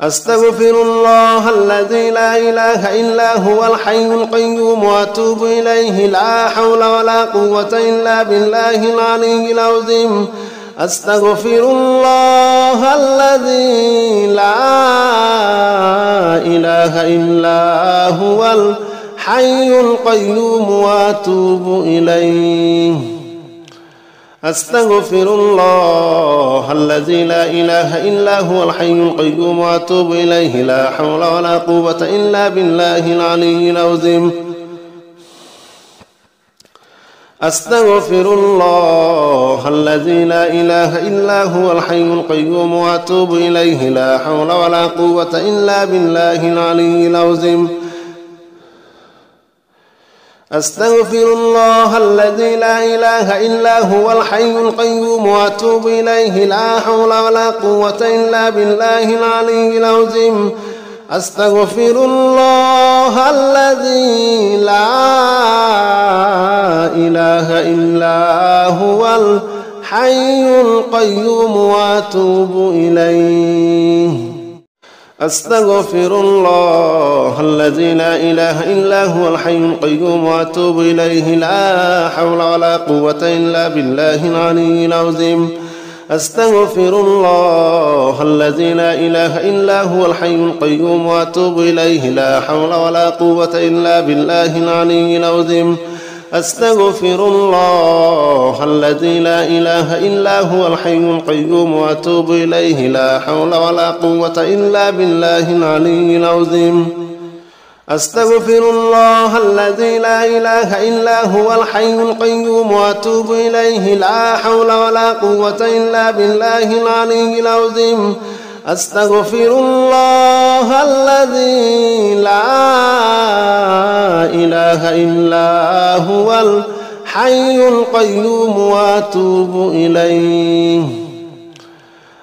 أستغفر الله الذي لا إله إلا هو الحي القيوم وأتوب إليه لا حول ولا قوة إلا بالله العلي العظيم أستغفر الله الذي لا إله إلا هو الحي القيوم وأتوب إليه أستغفر الله الذي لا إله إلا هو الحي القيوم وأتوب إليه لا حول ولا قوة إلا بالله العلي العظيم أستغفر الله الذي لا إله إلا هو الحي القيوم وأتوب إليه لا حول ولا قوة إلا بالله العلي العظيم أستغفر الله الذي لا إله إلا هو الحي القيوم وأتوب إليه لا حول ولا قوة إلا بالله العلي العظيم أستغفر الله الذي لا إله إلا هو الحي القيوم وأتوب إليه أستغفر الله الذي لا إله إلا هو الحي القيوم وأتوب إليه لا حول ولا قوة إلا بالله العلي العظيم أستغفر الله الذي لا إله إلا هو الحي القيوم وأتوب إليه لا حول ولا قوة إلا بالله العلي العظيم أستغفر الله الذي لا إله إلا هو الحي القيوم وأتوب إليه لا حول ولا قوة إلا بالله العلي العظيم أستغفر الله الذي لا إله إلا هو الحي القيوم وأتوب إليه لا حول ولا قوة إلا بالله العلي العظيم أستغفر الله الذي لا إله إلا هو الحي القيوم وأتوب إليه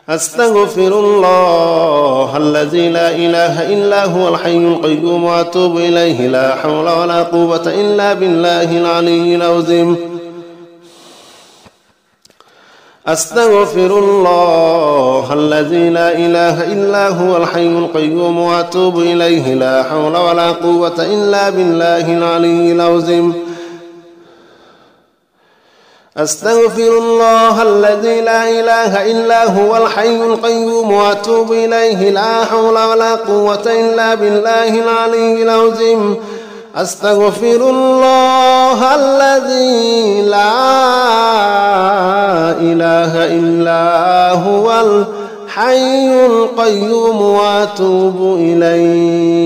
أستغفر الله الذي لا إله إلا هو الحي القيوم وأتوب إليه لا حول ولا قوة إلا بالله العلي العظيم أستغفر الله الذي لا إله إلا هو الحي القيوم وأتوب إليه لا حول ولا قوة إلا بالله العلي العظيم أستغفر الله الذي لا إله إلا هو الحي القيوم وأتوب إليه لا حول ولا قوة إلا بالله العلي العظيم أستغفر الله الذي لا إله إلا هو الحي القيوم وأتوب إليه